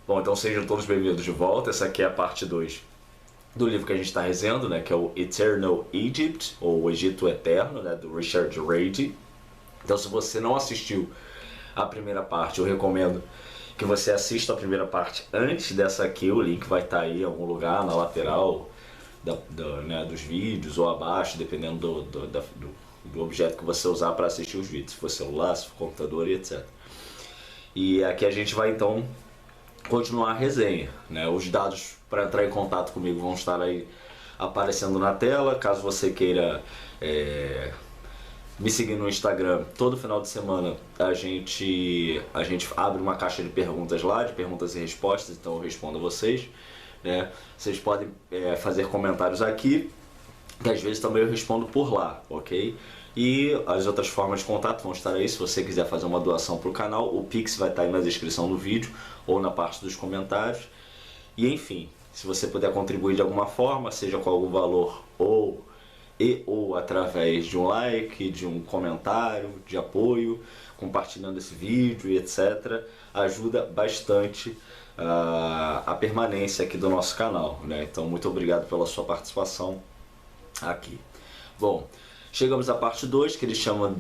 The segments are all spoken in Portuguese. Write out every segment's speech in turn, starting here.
Bom, então sejam todos bem-vindos de volta. Essa aqui é a parte 2 do livro que a gente está rezendo, né, que é o Eternal Egypt, ou o Egito Eterno, né, do Richard Rady. Então, se você não assistiu a primeira parte, eu recomendo que você assista a primeira parte antes dessa aqui. O link vai estar aí em algum lugar na lateral né, dos vídeos ou abaixo, dependendo do objeto que você usar para assistir os vídeos, se for celular, se for computador e etc. E aqui a gente vai então continuar a resenha, né? Os dados para entrar em contato comigo vão estar aí aparecendo na tela. Caso você queira me seguir no Instagram, todo final de semana a gente abre uma caixa de perguntas lá, de perguntas e respostas, então eu respondo a vocês, né? Vocês podem fazer comentários aqui, que às vezes também eu respondo por lá, ok? E as outras formas de contato vão estar aí. Se você quiser fazer uma doação para o canal, o Pix vai estar aí na descrição do vídeo ou na parte dos comentários. E enfim, se você puder contribuir de alguma forma, seja com algum valor ou através de um like, de um comentário, de apoio, compartilhando esse vídeo e etc., ajuda bastante a permanência aqui do nosso canal, né? Então, muito obrigado pela sua participação aqui. Bom, chegamos à parte 2, que ele chama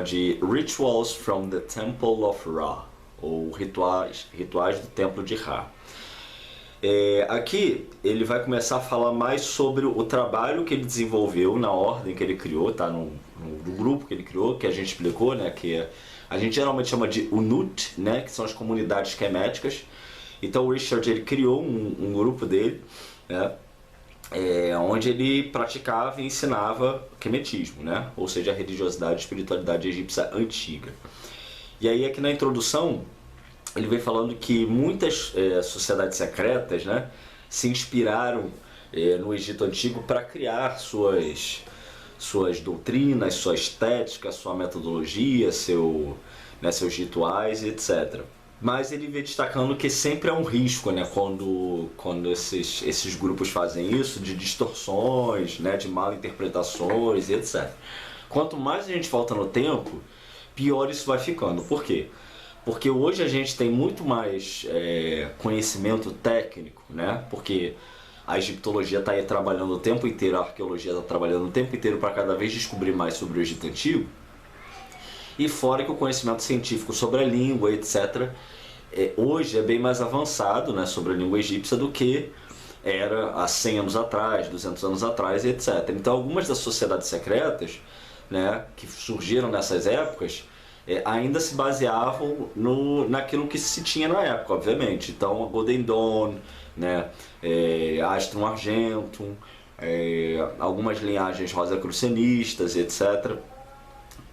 de Rituals from the Temple of Ra, ou rituais do Templo de Ra. Aqui ele vai começar a falar mais sobre o trabalho que ele desenvolveu na ordem que ele criou, tá? no grupo que ele criou, que a gente explicou, né? Que a gente geralmente chama de UNUT, né? Que são as comunidades queméticas. Então o Richard ele criou um grupo dele, né? Onde ele praticava e ensinava quemetismo, né? Ou seja, a religiosidade e espiritualidade egípcia antiga. E aí aqui na introdução ele vem falando que muitas sociedades secretas, né, se inspiraram no Egito Antigo para criar suas doutrinas, sua estética, sua metodologia, seus rituais, etc. Mas ele vem destacando que sempre é um risco, né, quando esses grupos fazem isso, de distorções, né, de mal interpretações, etc. Quanto mais a gente volta no tempo, pior isso vai ficando. Por quê? Porque hoje a gente tem muito mais conhecimento técnico, né? Porque a egiptologia está aí trabalhando o tempo inteiro, a arqueologia está trabalhando o tempo inteiro para cada vez descobrir mais sobre o Egito Antigo. E fora que o conhecimento científico sobre a língua, etc., hoje é bem mais avançado, né, sobre a língua egípcia do que era há 100 anos atrás, 200 anos atrás, etc. Então algumas das sociedades secretas, né, que surgiram nessas épocas, ainda se baseavam naquilo que se tinha na época, obviamente. Então, a Golden Dawn, né, Astrum Argentum, algumas linhagens rosacrucianistas, etc.,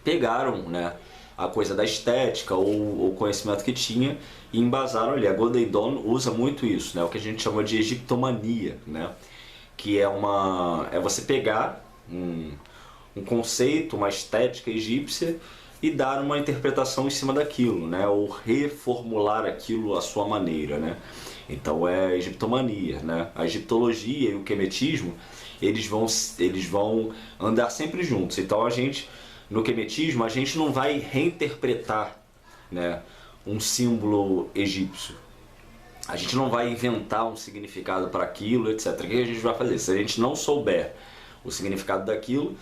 pegaram, né, a coisa da estética ou o conhecimento que tinha e embasaram ali. A Golden Dawn usa muito isso, né, o que a gente chama de egiptomania, né, que é você pegar um conceito, uma estética egípcia e dar uma interpretação em cima daquilo, né? Ou reformular aquilo à sua maneira, né? Então é a egiptomania, né? A egiptologia e o quemetismo, eles vão andar sempre juntos. Então no quemetismo, a gente não vai reinterpretar, né, um símbolo egípcio. A gente não vai inventar um significado para aquilo, etc. O que a gente vai fazer? Se a gente não souber o significado daquilo,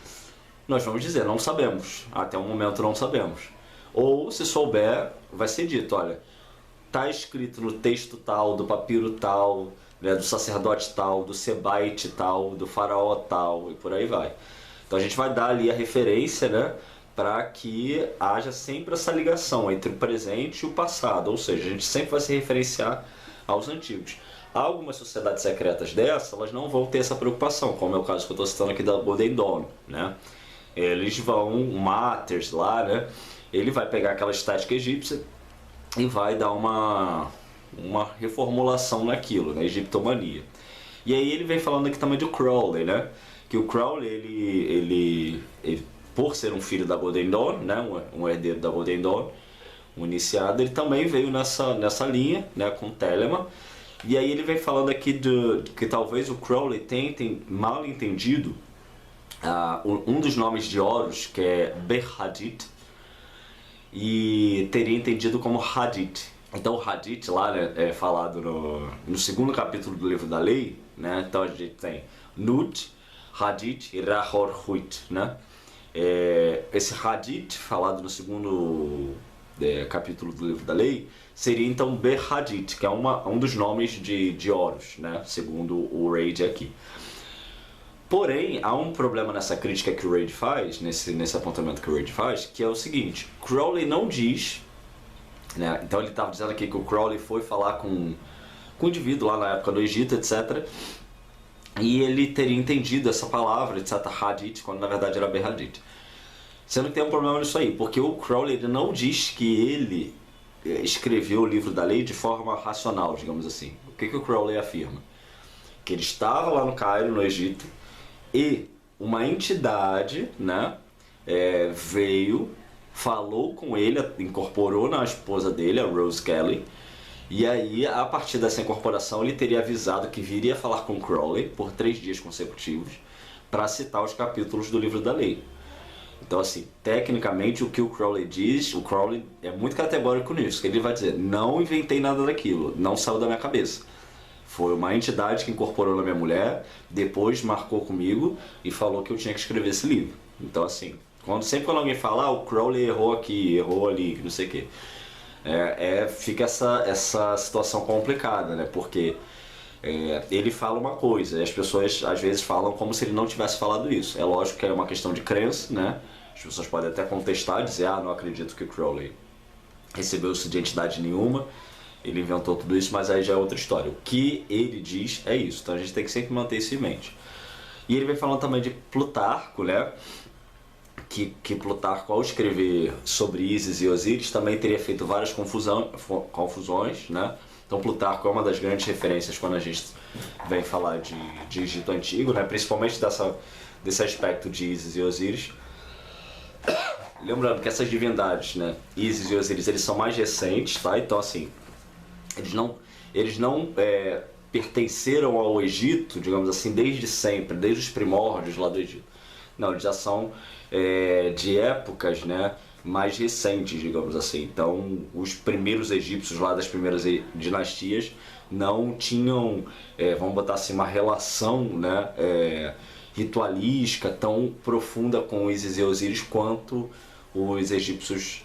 nós vamos dizer, não sabemos, até o momento não sabemos. Ou, se souber, vai ser dito, olha, está escrito no texto tal, do papiro tal, né, do sacerdote tal, do sebaite tal, do faraó tal, e por aí vai. Então a gente vai dar ali a referência, né, para que haja sempre essa ligação entre o presente e o passado, ou seja, a gente sempre vai se referenciar aos antigos. Algumas sociedades secretas dessas, elas não vão ter essa preocupação, como é o caso que eu estou citando aqui da Golden Dawn, né? Eles vão, o Matters lá, né? Ele vai pegar aquela estética egípcia e vai dar uma reformulação naquilo, né? Egiptomania. E aí ele vem falando aqui também do Crowley, né? Que o Crowley, ele por ser um filho da Golden Dawn, né? Um herdeiro da Golden Dawn, um iniciado, ele também veio nessa linha, né? Com Telemann. E aí ele vem falando aqui que talvez o Crowley tenha mal entendido um dos nomes de Horus, que é Behadit, e teria entendido como Hadith, Então o Hadith lá, né, é falado no segundo capítulo do livro da lei, né? Então a gente tem Nut, Hadith e Rahor Huit, né? Esse Hadith falado no segundo capítulo do livro da lei seria então Ber-Hadith, que é um dos nomes de Horus, né? Segundo o Raid aqui. Porém, há um problema nessa crítica que o Raid faz, nesse apontamento que o Raid faz, que é o seguinte: Crowley não diz, né? Então ele estava dizendo aqui que o Crowley foi falar com um indivíduo lá na época do Egito, etc. E ele teria entendido essa palavra, etc., Hadith, quando na verdade era Ber-Hadith. Sendo que tem um problema nisso aí, porque o Crowley ele não diz que ele escreveu o livro da lei de forma racional, digamos assim. O que o Crowley afirma? Que ele estava lá no Cairo, no Egito, e uma entidade, né, veio, falou com ele, incorporou na esposa dele, a Rose Kelly, e aí, a partir dessa incorporação, ele teria avisado que viria falar com Crowley por 3 dias consecutivos para citar os capítulos do livro da lei. Então, assim, tecnicamente, o que o Crowley diz, o Crowley é muito categórico nisso, que ele vai dizer: não inventei nada daquilo, não saiu da minha cabeça. Foi uma entidade que incorporou na minha mulher, depois marcou comigo e falou que eu tinha que escrever esse livro. Então, assim, sempre quando alguém fala, o Crowley errou aqui, errou ali, não sei o quê, fica essa situação complicada, né? Porque ele fala uma coisa e as pessoas às vezes falam como se ele não tivesse falado isso. É lógico que é uma questão de crença, né? As pessoas podem até contestar, dizer: não acredito que o Crowley recebeu isso de entidade nenhuma, ele inventou tudo isso, mas aí já é outra história. O que ele diz é isso, então a gente tem que sempre manter isso em mente. E ele vem falando também de Plutarco, né? Que Plutarco, ao escrever sobre Ísis e Osíris, também teria feito várias confusões, né? Então Plutarco é uma das grandes referências quando a gente vem falar de Egito Antigo, né? Principalmente desse aspecto de Ísis e Osíris. Lembrando que essas divindades, né, Ísis e Osíris, eles são mais recentes, tá? Então, assim, eles não pertenceram ao Egito, digamos assim, desde sempre, desde os primórdios lá do Egito. Não, eles já são de épocas, né, mais recentes, digamos assim. Então, os primeiros egípcios lá das primeiras dinastias não tinham, vamos botar assim, uma relação, né, ritualística tão profunda com Ísis e Osíris quanto os egípcios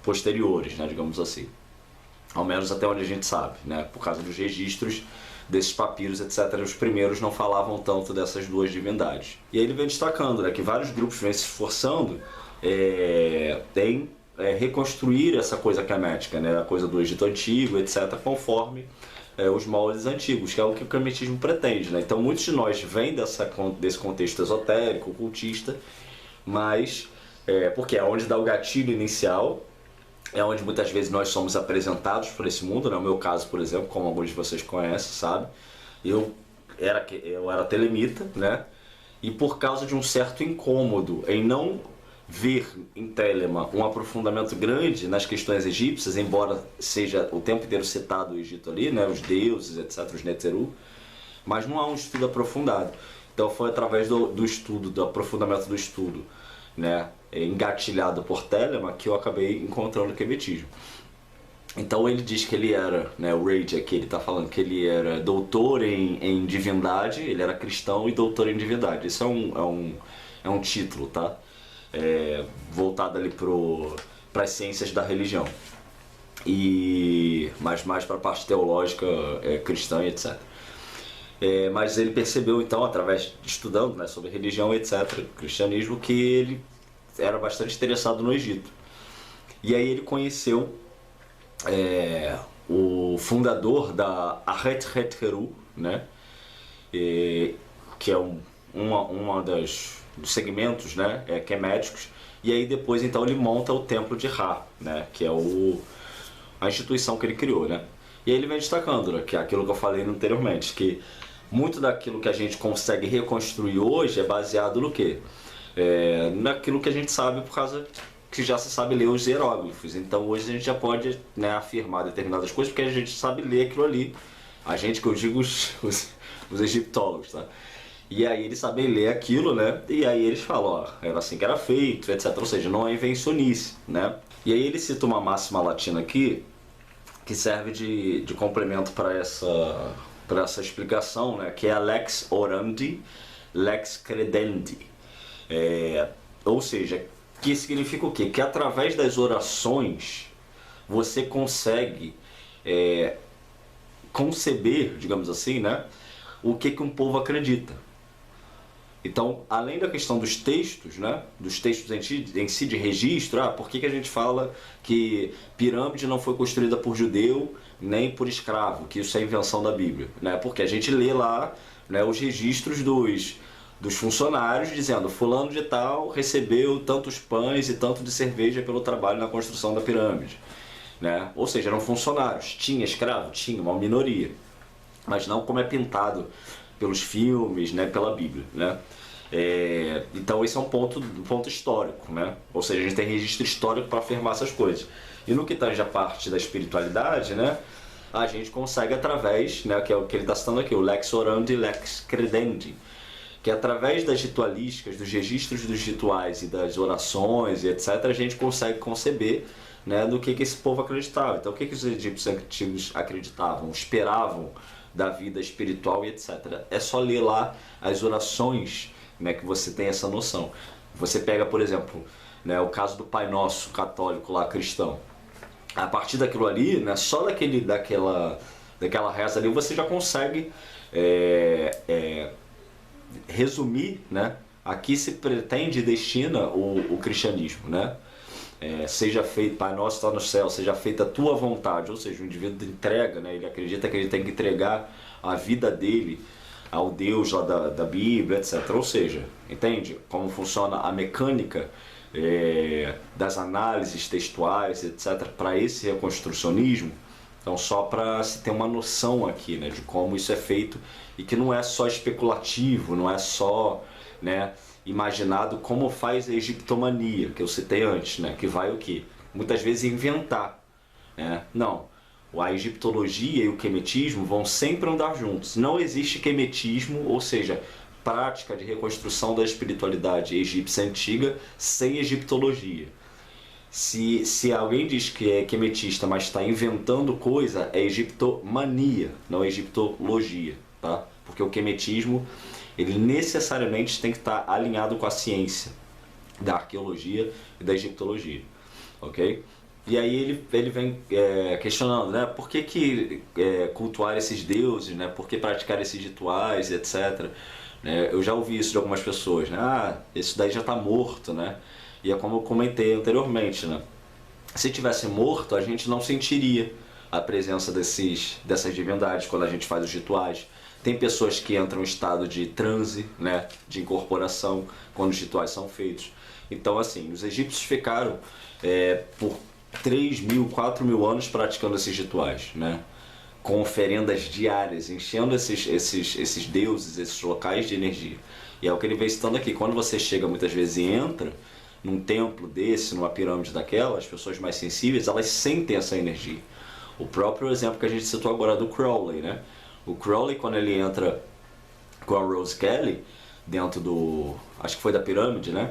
posteriores, né, digamos assim. Ao menos até onde a gente sabe, né, por causa dos registros desses papiros, etc. Os primeiros não falavam tanto dessas duas divindades. E aí ele vem destacando, né, que vários grupos vêm se esforçando em reconstruir essa coisa kemética, né, a coisa do Egito Antigo, etc., conforme os moldes antigos, que é o que o kemetismo pretende, né? Então muitos de nós vêm desse contexto esotérico, ocultista, mas porque é onde dá o gatilho inicial, é onde muitas vezes nós somos apresentados por esse mundo, né? No meu caso, por exemplo, como alguns de vocês conhecem, sabe? Eu era telemita, né? E por causa de um certo incômodo em não ver em Telema um aprofundamento grande nas questões egípcias, embora seja o tempo inteiro citado o Egito ali, né? Os deuses, etc., os Netzeru, mas não há um estudo aprofundado. Então foi através do estudo, do aprofundamento do estudo, né, engatilhado por Telema, que eu acabei encontrando o kemetismo. Então ele diz que ele era, né, o Raid aqui, ele está falando que ele era doutor em divindade, ele era cristão e doutor em divindade. Isso é um título, tá? Voltado ali para as ciências da religião. Mas mais para a parte teológica, cristã e etc. Mas ele percebeu então, através de estudando, né, sobre religião, etc., cristianismo, que ele era bastante interessado no Egito. E aí ele conheceu o fundador da Aret-Het-Heru, né, que é uma dos segmentos, né, keméticos. E aí depois então ele monta o templo de Ra, né, que é a instituição que ele criou, né. E aí ele vem destacando, né, que é aquilo que eu falei anteriormente, que muito daquilo que a gente consegue reconstruir hoje é baseado no quê? Naquilo que a gente sabe por causa que já se sabe ler os hieróglifos. Então hoje a gente já pode, né, afirmar determinadas coisas porque a gente sabe ler aquilo ali. A gente, que eu digo, os egiptólogos, tá? E aí eles sabem ler aquilo, né? E aí eles falam, ó, era assim que era feito, etc. Ou seja, não é invencionice, né? E aí ele cita uma máxima latina aqui, que serve de complemento para essa explicação, né? Que é a lex orandi, lex credendi. Ou seja, que significa o quê? Que através das orações você consegue conceber, digamos assim, né? O que um povo acredita. Então, além da questão dos textos, né, dos textos em si de registro, por que a gente fala que pirâmide não foi construída por judeu nem por escravo, que isso é invenção da Bíblia? Né? Porque a gente lê lá, né, os registros dos funcionários dizendo fulano de tal recebeu tantos pães e tanto de cerveja pelo trabalho na construção da pirâmide. Né? Ou seja, eram funcionários. Tinha escravo? Tinha, uma minoria. Mas não como é pintado pelos filmes, né, pela Bíblia, né? Então esse é um ponto histórico, né? Ou seja, a gente tem registro histórico para afirmar essas coisas. E no que tange a parte da espiritualidade, né, a gente consegue através, né, que é o que ele está citando aqui, o lex orandi, lex credendi, que através das ritualísticas, dos registros dos rituais e das orações e etc, a gente consegue conceber, né, do que esse povo acreditava. Então o que os egípcios antigos acreditavam, esperavam da vida espiritual e etc. É só ler lá as orações, né, que você tem essa noção. Você pega, por exemplo, né, o caso do Pai Nosso católico lá, cristão. A partir daquilo ali, né, só daquela reza ali, você já consegue resumir, né, a que se pretende e destina o cristianismo, né? Seja feito, Pai Nosso está no céu, seja feita a tua vontade, ou seja, o indivíduo entrega, né, ele acredita que ele tem que entregar a vida dele ao Deus lá da Bíblia, etc. Ou seja, entende como funciona a mecânica das análises textuais, etc., para esse reconstrucionismo? Então, só para se ter uma noção aqui, né, de como isso é feito e que não é só especulativo, não é só, né, imaginado como faz a egiptomania, que eu citei antes, né? Que vai o quê? Muitas vezes inventar. Né? Não. A egiptologia e o quemetismo vão sempre andar juntos. Não existe quemetismo, ou seja, prática de reconstrução da espiritualidade egípcia antiga sem egiptologia. Se alguém diz que é quemetista, mas está inventando coisa, é egiptomania, não é egiptologia. Tá? Porque o quemetismo ele necessariamente tem que estar alinhado com a ciência da arqueologia e da egiptologia, ok? E aí ele vem questionando, né, por que cultuar esses deuses, né, por que praticar esses rituais, etc. Eu já ouvi isso de algumas pessoas, né, isso daí já está morto, né, e é como eu comentei anteriormente, né, se tivesse morto a gente não sentiria a presença dessas divindades quando a gente faz os rituais. Tem pessoas que entram em estado de transe, né, de incorporação, quando os rituais são feitos. Então, assim, os egípcios ficaram por 3.000, 4.000 anos praticando esses rituais, né, com oferendas diárias, enchendo esses deuses, esses locais de energia. E é o que ele vem citando aqui. Quando você chega muitas vezes e entra num templo desse, numa pirâmide daquela, as pessoas mais sensíveis, elas sentem essa energia. O próprio exemplo que a gente citou agora do Crowley, né? O Crowley, quando ele entra com a Rose Kelly dentro acho que foi da pirâmide, né?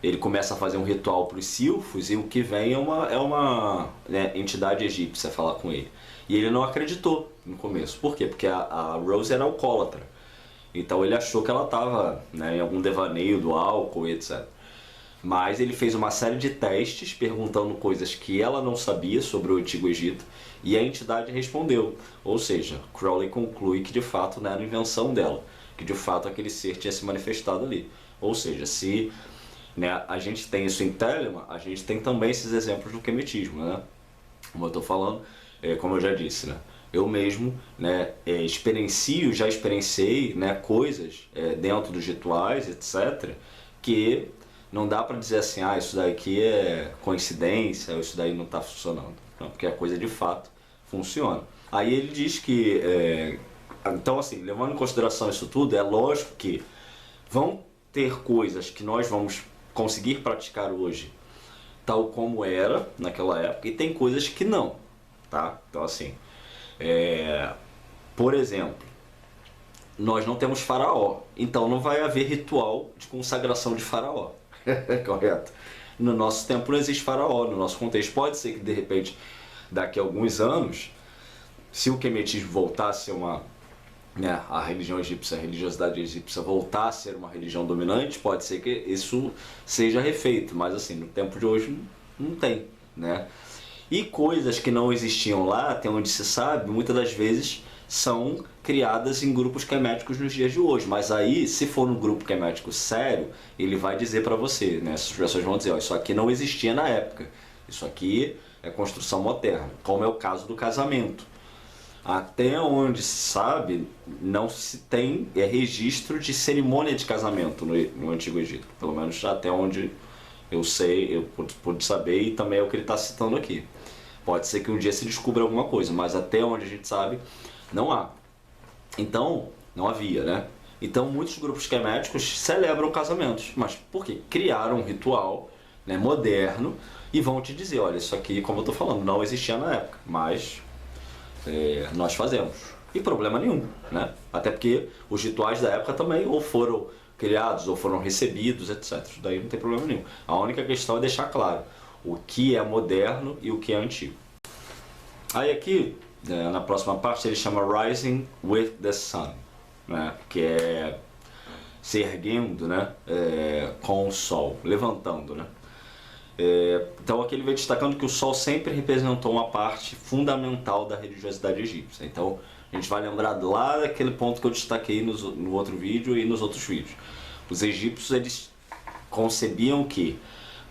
Ele começa a fazer um ritual para os silfos e o que vem é uma né, entidade egípcia falar com ele. E ele não acreditou no começo. Por quê? Porque a Rose era alcoólatra. Então ele achou que ela estava, né, em algum devaneio do álcool e etc. Mas ele fez uma série de testes perguntando coisas que ela não sabia sobre o Antigo Egito e a entidade respondeu. Ou seja, Crowley conclui que de fato não era invenção dela, que de fato aquele ser tinha se manifestado ali. Ou seja, se, né, a gente tem isso em Telemann, a gente tem também esses exemplos do quemetismo, né? Como eu estou falando, como eu já disse, né? Eu mesmo, né, já experienciei, né, coisas dentro dos rituais, etc., que não dá para dizer assim, isso daqui é coincidência, ou isso daí não está funcionando. Não, porque a coisa de fato funciona. Aí ele diz que, então assim, levando em consideração isso tudo, é lógico que vão ter coisas que nós vamos conseguir praticar hoje tal como era naquela época, e tem coisas que não, tá? Então assim, por exemplo, nós não temos faraó, então não vai haver ritual de consagração de faraó, correto? No nosso tempo não existe faraó, no nosso contexto. Pode ser que de repente, daqui a alguns anos, se o quemetismo voltasse a uma, né, a religião egípcia, a religiosidade egípcia voltar a ser uma religião dominante, pode ser que isso seja refeito, mas assim, no tempo de hoje não tem, né? E coisas que não existiam lá, até onde se sabe, muitas das vezes são criadas em grupos queméticos nos dias de hoje. Mas aí, se for um grupo quemético sério, ele vai dizer para você, né? Essas pessoas vão dizer, ó, isso aqui não existia na época, isso aqui é construção moderna, como é o caso do casamento. Até onde se sabe, não se tem registro de cerimônia de casamento no Antigo Egito, pelo menos até onde eu sei, eu pude saber, e também é o que ele está citando aqui. Pode ser que um dia se descubra alguma coisa, mas até onde a gente sabe, não há. Então, não havia, né? Então, muitos grupos queméticos celebram casamentos. Mas por quê? Criaram um ritual, né, moderno, e vão te dizer, olha, isso aqui, como eu estou falando, não existia na época, mas nós fazemos. E problema nenhum, né? Até porque os rituais da época também ou foram criados ou foram recebidos, etc. Isso daí não tem problema nenhum. A única questão é deixar claro o que é moderno e o que é antigo. Aí aqui, na próxima parte, ele chama Rising with the Sun, né? Que é se erguendo, né? Com o sol, levantando, né? Então aqui ele vem destacando que o sol sempre representou uma parte fundamental da religiosidade egípcia. Então a gente vai lembrar lá daquele ponto que eu destaquei no outro vídeo e nos outros vídeos. Os egípcios, eles concebiam que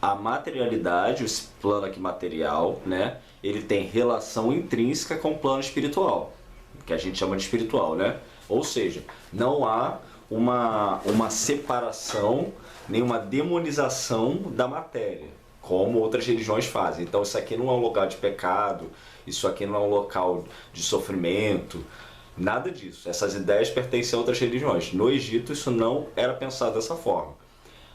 a materialidade, esse plano aqui material, né, ele tem relação intrínseca com o plano espiritual, que a gente chama de espiritual, né? Ou seja, não há uma separação, nem uma demonização da matéria, como outras religiões fazem. Então isso aqui não é um lugar de pecado, isso aqui não é um local de sofrimento, nada disso. Essas ideias pertencem a outras religiões. No Egito isso não era pensado dessa forma.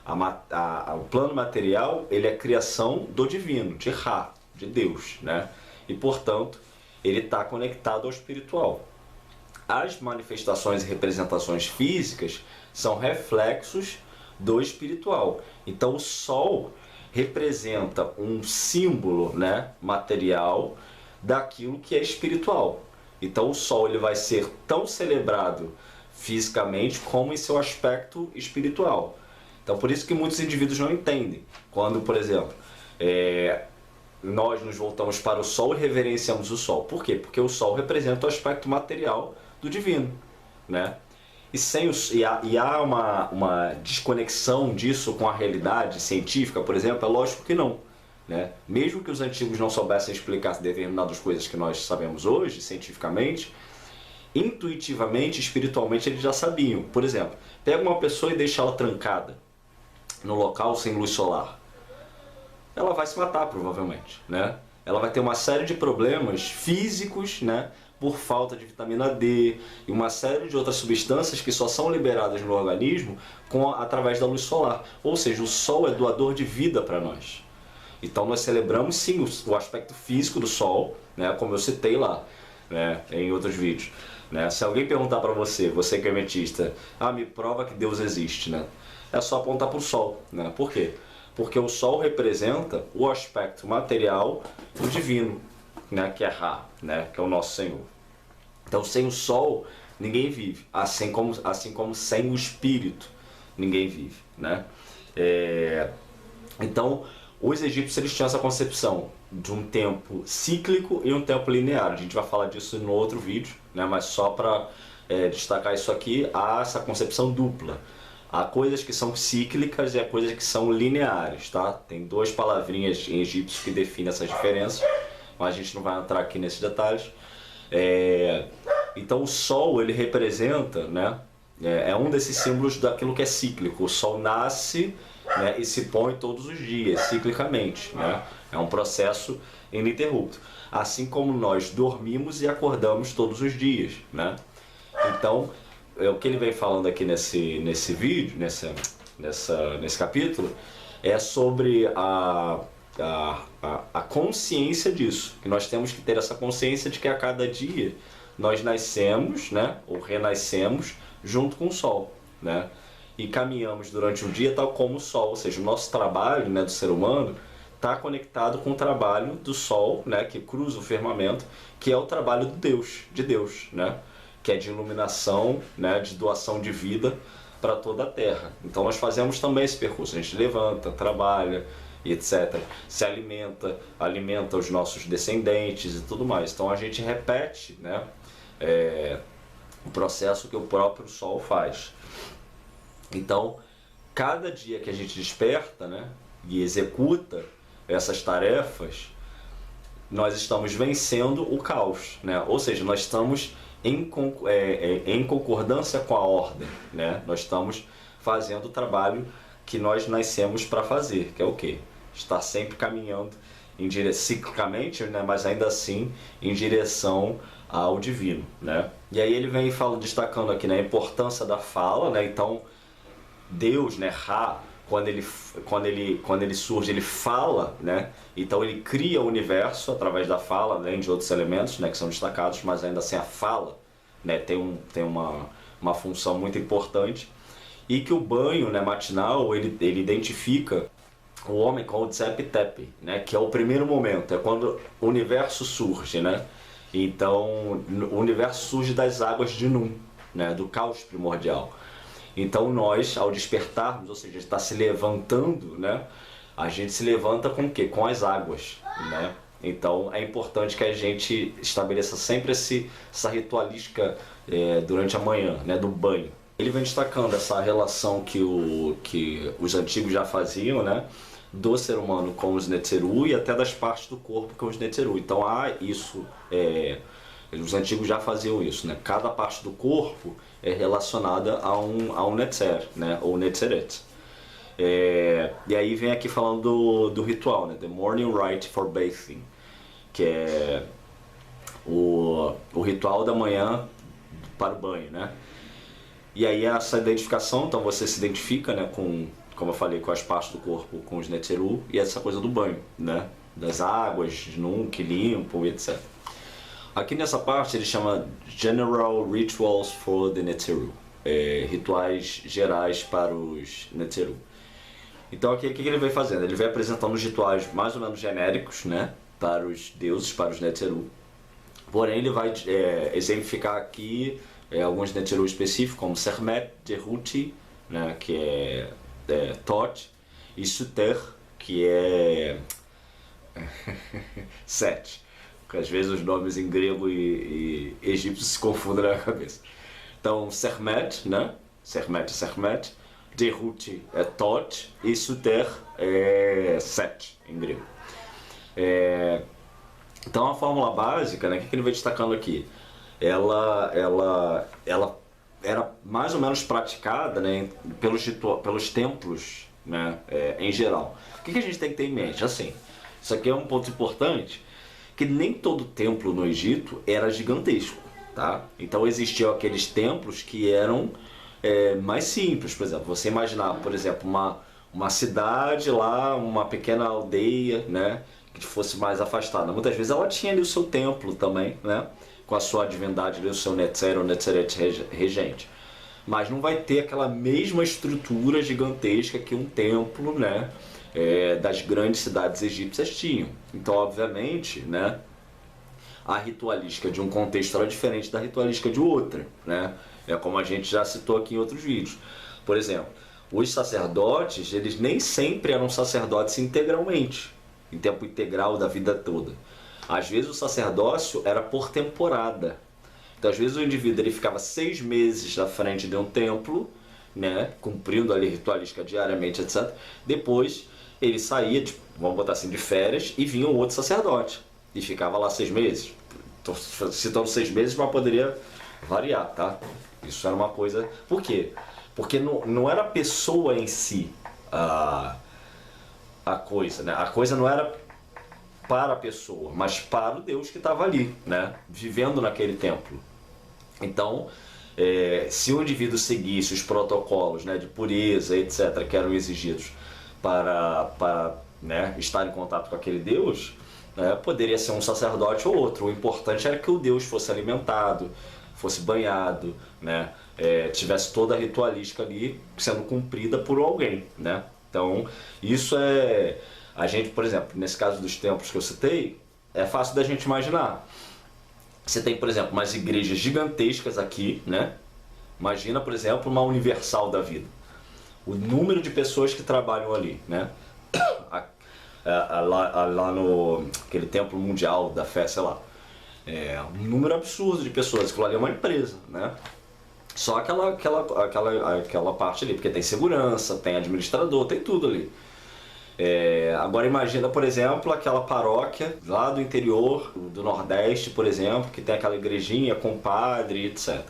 O plano material, ele é a criação do divino, de Ra, de Deus, né? E portanto ele está conectado ao espiritual. As manifestações e representações físicas são reflexos do espiritual. Então o sol representa um símbolo, né, material daquilo que é espiritual. Então o sol, ele vai ser tão celebrado fisicamente como em seu aspecto espiritual. Então por isso que muitos indivíduos não entendem. Quando, por exemplo, nós nos voltamos para o sol e reverenciamos o sol. Por quê? Porque o sol representa o aspecto material do divino, né? E há uma desconexão disso com a realidade científica, por exemplo? É lógico que não, né? Mesmo que os antigos não soubessem explicar determinadas coisas que nós sabemos hoje, cientificamente, intuitivamente, espiritualmente, eles já sabiam. Por exemplo, pega uma pessoa e deixa ela trancada no local sem luz solar. Ela vai se matar, provavelmente, né? Ela vai ter uma série de problemas físicos, né? Por falta de vitamina D e uma série de outras substâncias que só são liberadas no organismo através da luz solar. Ou seja, o sol é doador de vida para nós. Então nós celebramos sim o aspecto físico do sol, né? Como eu citei lá, né? Em outros vídeos, né? Se alguém perguntar para você, você que é metista, me prova que Deus existe, né? É só apontar para o sol, né? Por quê? Porque o sol representa o aspecto material do divino, né, que é Ra, né, que é o nosso Senhor. Então sem o sol ninguém vive, assim como sem o espírito ninguém vive, né? Então os egípcios, eles tinham essa concepção de um tempo cíclico e um tempo linear. A gente vai falar disso no outro vídeo, né, mas só para destacar isso aqui, há essa concepção dupla. Há coisas que são cíclicas e há coisas que são lineares, tá? Tem duas palavrinhas em egípcio que definem essas diferenças, mas a gente não vai entrar aqui nesses detalhes. Então o sol, ele representa, né, é um desses símbolos daquilo que é cíclico. O sol nasce, né, e se põe todos os dias, ciclicamente, né? É um processo ininterrupto. Assim como nós dormimos e acordamos todos os dias, né? Então, o que ele vem falando aqui nesse vídeo, nesse capítulo, é sobre a consciência disso, que nós temos que ter essa consciência de que a cada dia nós nascemos, né, ou renascemos junto com o Sol, né? E caminhamos durante o dia tal como o Sol, ou seja, o nosso trabalho, né, do ser humano está conectado com o trabalho do Sol, né, que cruza o firmamento, que é o trabalho de Deus, né, que é de iluminação, né, de doação de vida para toda a Terra. Então nós fazemos também esse percurso, a gente levanta, trabalha, e etc. Se alimenta, alimenta os nossos descendentes e tudo mais. Então a gente repete, né, o processo que o próprio Sol faz. Então, cada dia que a gente desperta, né, e executa essas tarefas, nós estamos vencendo o caos, né? Ou seja, nós estamos em concordância com a ordem, né? Nós estamos fazendo o trabalho que nós nascemos para fazer, que é o quê? Estar sempre caminhando ciclicamente, né? Mas ainda assim em direção ao divino, né? E aí ele vem destacando aqui, né, a importância da fala, né? Então Deus, né, Ra, quando ele surge, ele fala, né? Então ele cria o universo através da fala, além de outros elementos, né, que são destacados, mas ainda assim a fala, né, tem uma função muito importante. E que o banho, né, matinal, ele identifica o homem com o Tsep-Tepe, né, que é o primeiro momento, é quando o universo surge, né? Então o universo surge das águas de Num, né, do caos primordial. Então nós, ao despertarmos, ou seja, está se levantando, né? A gente se levanta com o quê? Com as águas, né? Então é importante que a gente estabeleça sempre essa ritualística durante a manhã, né? Do banho. Ele vem destacando essa relação que os antigos já faziam, né? Do ser humano com os Netzeru e até das partes do corpo com os Netzeru. Então há isso... os antigos já faziam isso, né? Cada parte do corpo é relacionada a um Netzer, né? Ou Netzeret. E aí vem aqui falando do ritual, né? The Morning Rite for Bathing, que é o ritual da manhã para o banho, né? E aí essa identificação, então você se identifica, né, como eu falei, com as partes do corpo, com os Netzeru, e essa coisa do banho, né? Das águas, de Num, que limpam, etc. Aqui nessa parte ele chama General Rituals for the Netzeru, rituais gerais para os Netzeru. Então aqui o que ele vai fazendo? Ele vai apresentando os rituais mais ou menos genéricos, né, para os deuses, para os Netzeru. Porém ele vai exemplificar aqui alguns Netzeru específicos, como Sermet, Tehuti, né, que é Tot, e Suter, que é Set. Porque às vezes os nomes em grego e egípcio se confundem na cabeça. Então, Sermet, né? Sermet. Tehuti é Tot e Suter é Set, em grego. Então, a fórmula básica, né? O que ele vai destacando aqui? Ela era mais ou menos praticada, né, pelos templos, né, em geral. O que a gente tem que ter em mente? Assim, isso aqui é um ponto importante, que nem todo templo no Egito era gigantesco, tá? Então existiam aqueles templos que eram mais simples. Por exemplo, você imaginar, por exemplo, uma cidade lá, uma pequena aldeia, né, que fosse mais afastada. Muitas vezes ela tinha ali o seu templo também, né, com a sua divindade ali, o seu Netzer ou Netzeret regente. Mas não vai ter aquela mesma estrutura gigantesca que um templo, né, das grandes cidades egípcias tinham. Então, obviamente, né, a ritualística de um contexto era diferente da ritualística de outra, né? Como a gente já citou aqui em outros vídeos. Por exemplo, os sacerdotes, eles nem sempre eram sacerdotes integralmente, em tempo integral da vida toda. Às vezes o sacerdócio era por temporada. Então, às vezes o indivíduo ele ficava 6 meses à frente de um templo, né, cumprindo ali ritualística diariamente, etc. Depois ele saía, vamos botar assim, de férias, e vinha um outro sacerdote e ficava lá 6 meses. Estou citando 6 meses, mas poderia variar, tá? Isso era uma coisa... Por quê? Porque não era a pessoa em si a coisa, né? A coisa não era para a pessoa, mas para o Deus que estava ali, né, vivendo naquele templo. Então, se o indivíduo seguisse os protocolos, né, de pureza, etc., que eram exigidos para né, estar em contato com aquele Deus, né, poderia ser um sacerdote ou outro. O importante era que o Deus fosse alimentado, fosse banhado, né, tivesse toda a ritualística ali sendo cumprida por alguém, né? Então, isso a gente, por exemplo, nesse caso dos templos que eu citei, é fácil da gente imaginar. Você tem, por exemplo, umas igrejas gigantescas aqui, né? Imagina, por exemplo, uma Universal da vida. O número de pessoas que trabalham ali, né? Lá no aquele templo mundial da fé, sei lá. Um número absurdo de pessoas, aquilo ali é uma empresa, né? Só aquela parte ali, porque tem segurança, tem administrador, tem tudo ali. Agora imagina, por exemplo, aquela paróquia lá do interior, do Nordeste, por exemplo, que tem aquela igrejinha com padre, etc.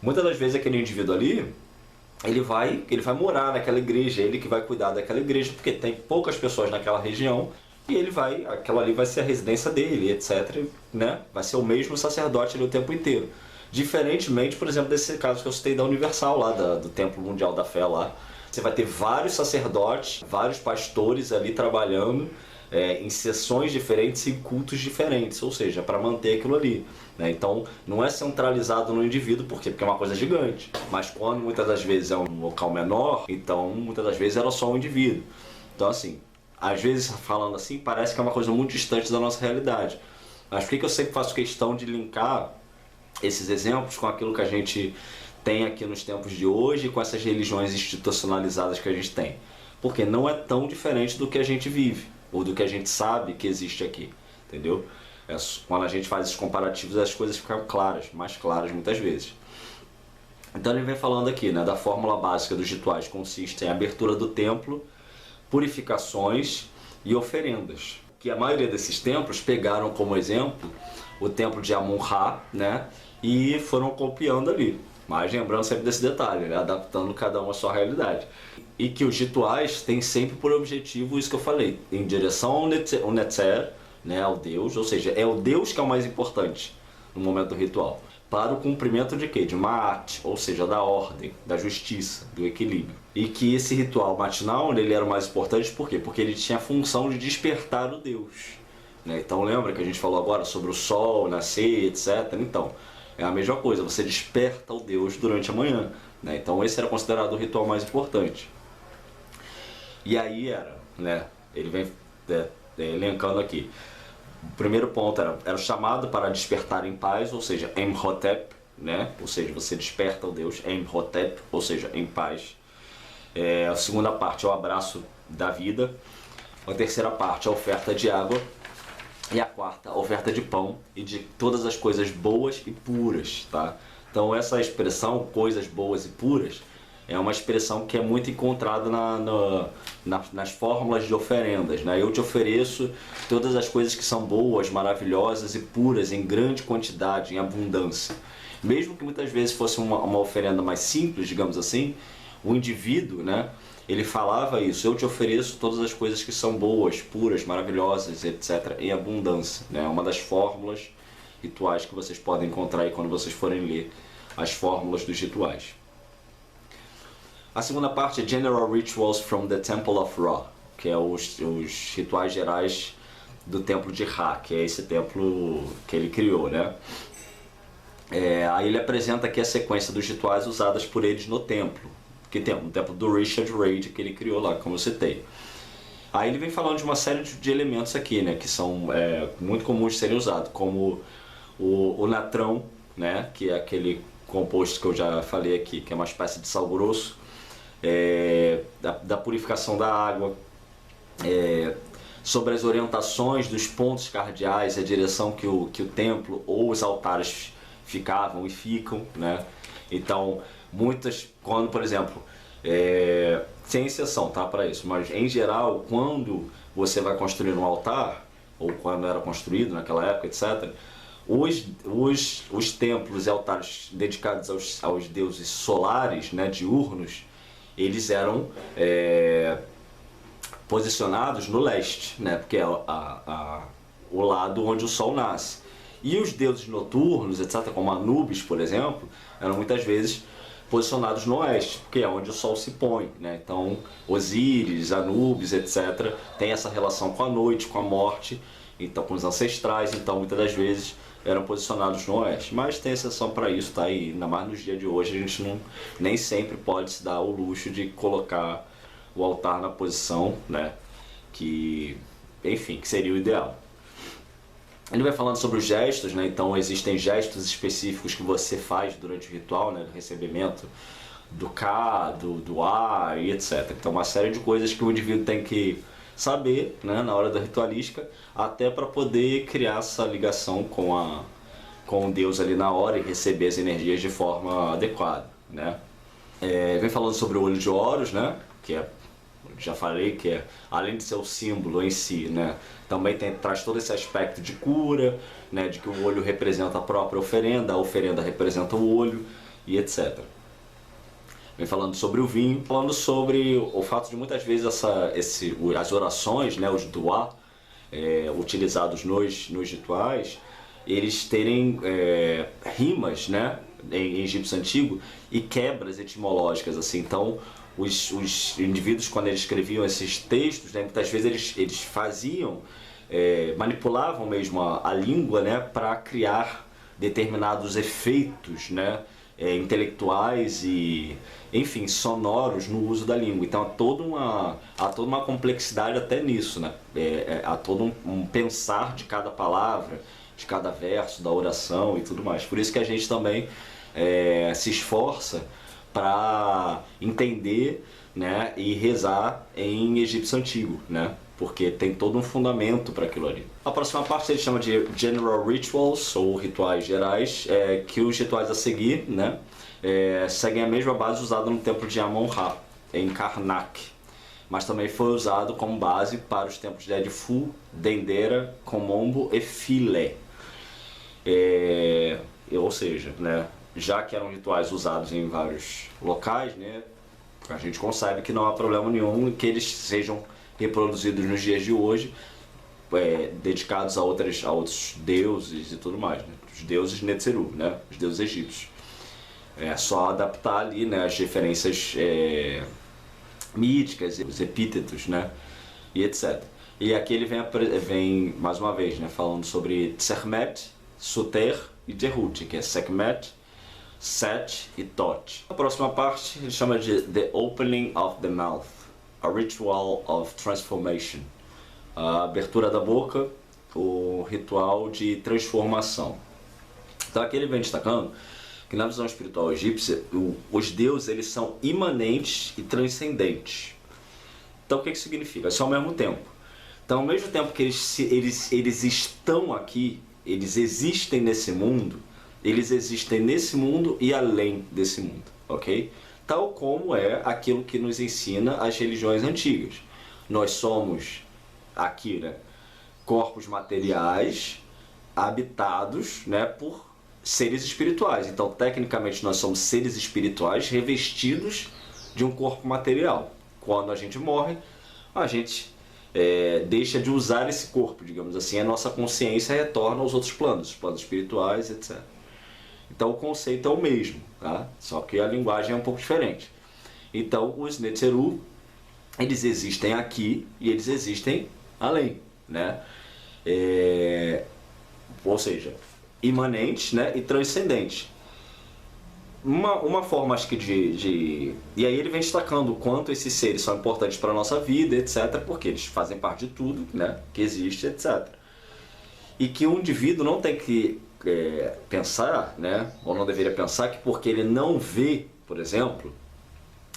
Muitas das vezes aquele indivíduo ali, ele vai morar naquela igreja, ele que vai cuidar daquela igreja, porque tem poucas pessoas naquela região, e aquela ali vai ser a residência dele, etc, né? Vai ser o mesmo sacerdote ali o tempo inteiro. Diferentemente, por exemplo, desse caso que eu citei da Universal lá, do Templo Mundial da Fé lá, você vai ter vários sacerdotes, vários pastores ali trabalhando em sessões diferentes e cultos diferentes, ou seja, para manter aquilo ali, né? Então, não é centralizado no indivíduo, por quê? Porque é uma coisa gigante. Mas quando muitas das vezes é um local menor, então muitas das vezes era só um indivíduo. Então, assim, às vezes falando assim, parece que é uma coisa muito distante da nossa realidade. Mas por que eu sempre faço questão de linkar esses exemplos com aquilo que a gente tem aqui nos tempos de hoje, com essas religiões institucionalizadas que a gente tem? Porque não é tão diferente do que a gente vive, ou do que a gente sabe que existe aqui, entendeu? Quando a gente faz esses comparativos, as coisas ficam claras, mais claras muitas vezes. Então ele vem falando aqui, né, da fórmula básica dos rituais, consiste em abertura do templo, purificações e oferendas. Que a maioria desses templos pegaram como exemplo o templo de Amun-Ra, né, e foram copiando ali. Mas lembrando sempre desse detalhe, né, adaptando cada um à sua realidade. E que os rituais têm sempre por objetivo isso que eu falei, em direção ao Netzer, né, ao Deus, ou seja, é o Deus que é o mais importante no momento do ritual. Para o cumprimento de quê? De Ma'at, ou seja, da ordem, da justiça, do equilíbrio. E que esse ritual matinal, ele era o mais importante por quê? Porque ele tinha a função de despertar o Deus, né? Então lembra que a gente falou agora sobre o sol, nascer, etc? Então, é a mesma coisa, você desperta o Deus durante a manhã, né? Então esse era considerado o ritual mais importante. E aí né? Ele vem elencando aqui. O primeiro ponto era o chamado para despertar em paz, ou seja, Imhotep, né? Ou seja, você desperta o Deus, Imhotep, ou seja, em paz. A segunda parte é o abraço da vida. A terceira parte é a oferta de água. E a quarta, a oferta de pão e de todas as coisas boas e puras, tá? Então essa expressão, coisas boas e puras, é uma expressão que é muito encontrada nas fórmulas de oferendas, né? Eu te ofereço todas as coisas que são boas, maravilhosas e puras, em grande quantidade, em abundância. Mesmo que muitas vezes fosse uma oferenda mais simples, digamos assim, o indivíduo, né, ele falava isso: eu te ofereço todas as coisas que são boas, puras, maravilhosas, etc., em abundância, né? É uma das fórmulas rituais que vocês podem encontrar aí quando vocês forem ler as fórmulas dos rituais. A segunda parte é General Rituals from the Temple of Ra, que é os rituais gerais do templo de Ra, que é esse templo que ele criou, né? Aí ele apresenta aqui a sequência dos rituais usadas por eles no templo, que tem o templo do Richard Reid, que ele criou lá, como eu citei. Aí ele vem falando de uma série de elementos aqui, né, que são muito comuns de serem usados, como o natrão, né, que é aquele composto que eu já falei aqui, que é uma espécie de sal grosso, da purificação da água, sobre as orientações dos pontos cardeais, a direção que o templo ou os altares ficavam e ficam, né? Então, quando, por exemplo, sem exceção, tá, para isso, mas em geral, quando você vai construir um altar, ou quando era construído naquela época, etc., os templos e altares dedicados aos deuses solares, né, diurnos, eles eram posicionados no leste, né, porque é o lado onde o sol nasce. E os deuses noturnos, etc., como Anubis, por exemplo, eram muitas vezes posicionados no oeste, porque é onde o sol se põe, né? Então, Osíris, Anubis, etc., tem essa relação com a noite, com a morte, então com os ancestrais, então muitas das vezes eram posicionados no oeste. Mas tem exceção para isso, tá? E ainda mais nos dias de hoje a gente não, nem sempre pode se dar o luxo de colocar o altar na posição, né? Que, enfim, que seria o ideal. Ele vai falando sobre os gestos, né? Então existem gestos específicos que você faz durante o ritual, né? Do recebimento do Ka, do A e etc. Então uma série de coisas que o indivíduo tem que saber, né? Na hora da ritualística, até para poder criar essa ligação com Deus ali na hora e receber as energias de forma adequada, né? Vem falando sobre o olho de Horus, né? Que é, já falei que é, além de ser o símbolo em si, né, também traz todo esse aspecto de cura, né, de que o olho representa a própria oferenda, a oferenda representa o olho e etc. Vem falando sobre o vinho, falando sobre o fato de muitas vezes as orações, né, os duá, utilizados nos rituais, eles terem rimas, né, em egípcio antigo e quebras etimológicas, assim. Então os indivíduos, quando eles escreviam esses textos, né, muitas vezes eles faziam, manipulavam mesmo a língua, né, para criar determinados efeitos, né, intelectuais e, enfim, sonoros no uso da língua. Então há toda uma complexidade até nisso, né? Há todo um pensar de cada palavra, de cada verso, da oração e tudo mais. Por isso que a gente também se esforça para entender, né, e rezar em egípcio antigo, né? Porque tem todo um fundamento para aquilo ali. A próxima parte ele chama de General Rituals, ou rituais gerais, que os rituais a seguir, né, seguem a mesma base usada no templo de Amon-Ra, em Karnak, mas também foi usado como base para os templos de Edfu, Dendera, Komombo e Philae. Ou seja, né, já que eram rituais usados em vários locais, né, a gente concebe que não há problema nenhum que eles sejam reproduzidos nos dias de hoje, dedicados a outros deuses e tudo mais, né? Os deuses Netzeru, né? Os deuses egípcios. É só adaptar ali, né, as referências míticas, os epítetos, né, e etc. E aqui ele vem mais uma vez, né, falando sobre Tsermet, Suter e Derut, que é Sekhmet, Set e Tot. A próxima parte ele chama de The Opening of the Mouth, a Ritual of Transformation. A abertura da boca, o ritual de transformação. Então aqui ele vem destacando que na visão espiritual egípcia, os deuses eles são imanentes e transcendentes. Então o que isso significa? Isso ao mesmo tempo. Então ao mesmo tempo que eles estão aqui, eles existem nesse mundo, eles existem nesse mundo e além desse mundo, ok? Tal como é aquilo que nos ensina as religiões antigas. Nós somos aqui, né, corpos materiais habitados, né, por seres espirituais. Então, tecnicamente, nós somos seres espirituais revestidos de um corpo material. Quando a gente morre, a gente deixa de usar esse corpo, digamos assim, a nossa consciência retorna aos outros planos, os planos espirituais, etc. Então o conceito é o mesmo, tá? Só que a linguagem é um pouco diferente. Então os Netzeru, eles existem aqui e eles existem além, né? Ou seja, imanente, né, e transcendente. Uma forma, acho que E aí ele vem destacando o quanto esses seres são importantes para a nossa vida, etc., porque eles fazem parte de tudo, né, que existe, etc. E que o indivíduo não tem que pensar, né, ou não deveria pensar que porque ele não vê, por exemplo,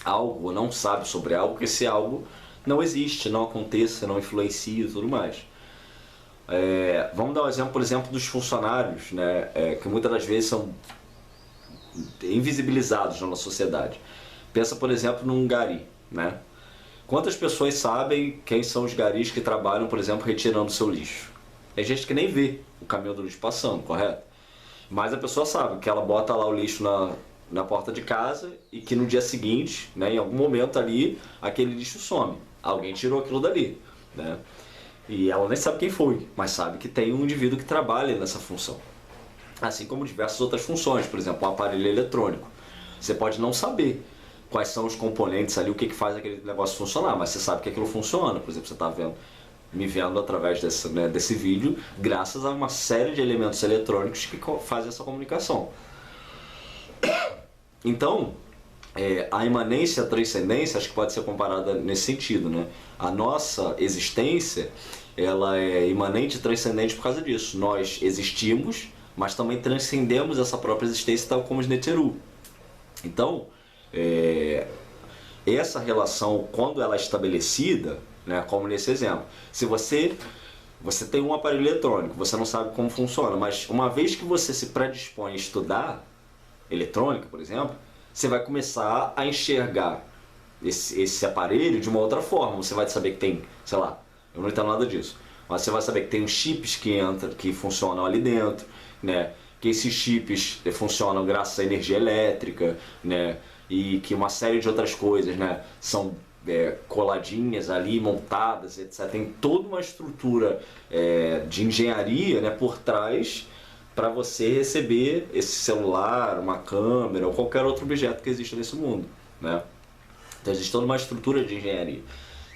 algo, ou não sabe sobre algo, que esse algo não existe, não aconteça, não influencia e tudo mais. Vamos dar um exemplo, por exemplo, dos funcionários, né, que muitas das vezes são invisibilizados na nossa sociedade. Pensa, por exemplo, num gari, né? Quantas pessoas sabem quem são os garis que trabalham, por exemplo, retirando o seu lixo? Tem gente que nem vê o caminhão do lixo passando, correto? Mas a pessoa sabe que ela bota lá o lixo na porta de casa e que no dia seguinte, né, em algum momento ali, aquele lixo some. Alguém tirou aquilo dali, né? E ela nem sabe quem foi, mas sabe que tem um indivíduo que trabalha nessa função. Assim como diversas outras funções, por exemplo, um aparelho eletrônico. Você pode não saber quais são os componentes ali, o que faz aquele negócio funcionar, mas você sabe que aquilo funciona. Por exemplo, você está vendo me vendo através desse vídeo, graças a uma série de elementos eletrônicos que fazem essa comunicação. Então, a imanência e a transcendência acho que pode ser comparada nesse sentido, né? A nossa existência, ela é imanente e transcendente por causa disso. Nós existimos, mas também transcendemos essa própria existência, tal como os Netzeru. Então, essa relação, quando ela é estabelecida, né, como nesse exemplo, se você tem um aparelho eletrônico, você não sabe como funciona, mas uma vez que você se predispõe a estudar eletrônica, por exemplo, você vai começar a enxergar esse aparelho de uma outra forma. Você vai saber que tem, sei lá, eu não entendo nada disso, mas você vai saber que tem os chips que funcionam ali dentro, né? Que esses chips funcionam graças à energia elétrica, né? E que uma série de outras coisas, né, são coladinhas ali, montadas, etc. Tem toda uma estrutura de engenharia, né, por trás para você receber esse celular, uma câmera ou qualquer outro objeto que existe nesse mundo, né? Então existe toda uma estrutura de engenharia,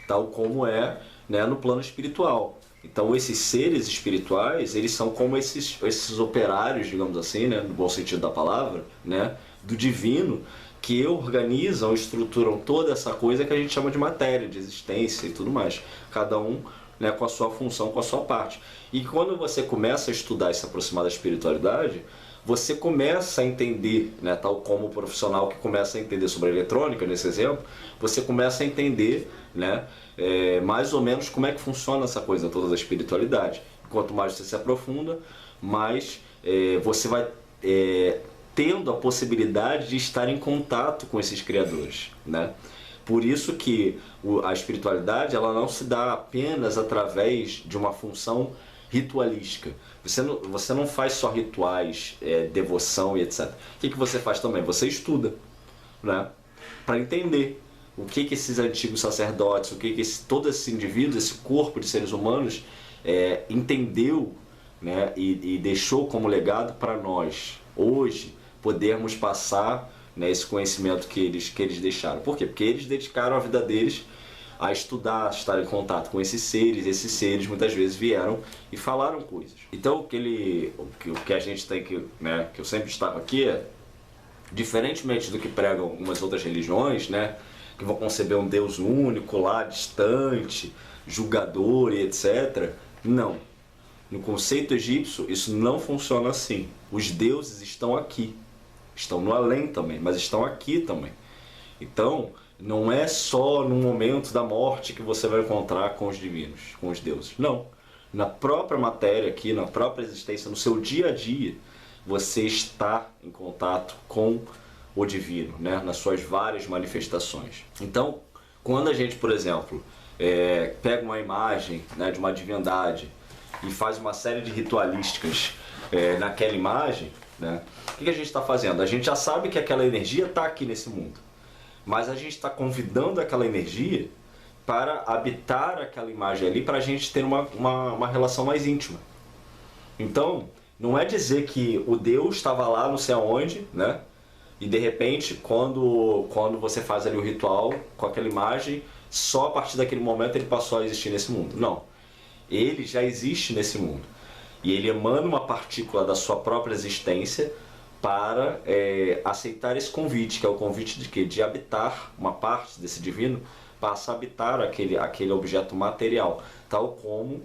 tal como né, no plano espiritual. Então esses seres espirituais, eles são como esses operários, digamos assim, né, no bom sentido da palavra, né, do divino, que organizam, estruturam toda essa coisa que a gente chama de matéria, de existência e tudo mais. Cada um, né, com a sua função, com a sua parte. E quando você começa a estudar e se aproximar da espiritualidade, você começa a entender, né, tal como o profissional que começa a entender sobre a eletrônica, nesse exemplo, você começa a entender, né, mais ou menos como é que funciona essa coisa toda da espiritualidade. Quanto mais você se aprofunda, mais você vai tendo a possibilidade de estar em contato com esses criadores, né? Por isso que a espiritualidade, ela não se dá apenas através de uma função ritualística. Você não faz só rituais, devoção e etc. O que você faz também? Você estuda, né? Para entender o que esses antigos sacerdotes, todos esses indivíduos, esse corpo de seres humanos entendeu, né? E deixou como legado para nós, hoje, podermos passar, né, esse conhecimento que eles deixaram. Por quê? Porque eles dedicaram a vida deles a estudar, a estar em contato com esses seres muitas vezes vieram e falaram coisas. Então o que a gente tem que, né, que eu sempre estava aqui diferentemente do que pregam algumas outras religiões, né, que vão conceber um Deus único lá, distante, julgador e etc. Não. No conceito egípcio, isso não funciona assim. Os deuses estão aqui. Estão no além também, mas estão aqui também. Então, não é só no momento da morte que você vai encontrar com os divinos, com os deuses. Não. Na própria matéria aqui, na própria existência, no seu dia a dia, você está em contato com o divino, né? Nas suas várias manifestações. Então, quando a gente, por exemplo, pega uma imagem, né, de uma divindade e faz uma série de ritualísticas naquela imagem, né, o que a gente está fazendo? A gente já sabe que aquela energia está aqui nesse mundo, mas a gente está convidando aquela energia para habitar aquela imagem ali, para a gente ter uma relação mais íntima. Então, não é dizer que o Deus estava lá não sei aonde, né? E de repente, quando você faz ali o ritual com aquela imagem, só a partir daquele momento ele passou a existir nesse mundo. Não. Ele já existe nesse mundo. E ele emana uma partícula da sua própria existência para aceitar esse convite, que é o convite de quê? De habitar uma parte desse divino, passa a habitar aquele objeto material, tal como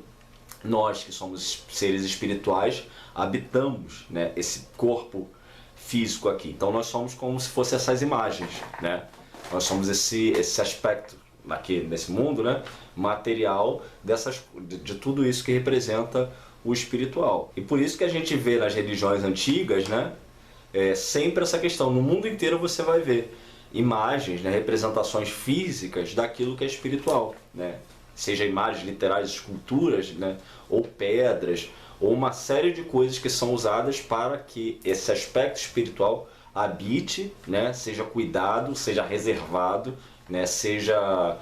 nós que somos seres espirituais habitamos, né, esse corpo físico aqui. Então nós somos como se fossem essas imagens, né? Nós somos esse aspecto aqui nesse mundo, né, material de tudo isso que representa o espiritual. E por isso que a gente vê nas religiões antigas, né, sempre essa questão. No mundo inteiro você vai ver imagens, né, representações físicas daquilo que é espiritual, né? Seja imagens literais, esculturas, né, ou pedras, ou uma série de coisas que são usadas para que esse aspecto espiritual habite, né, seja cuidado, seja reservado, né, seja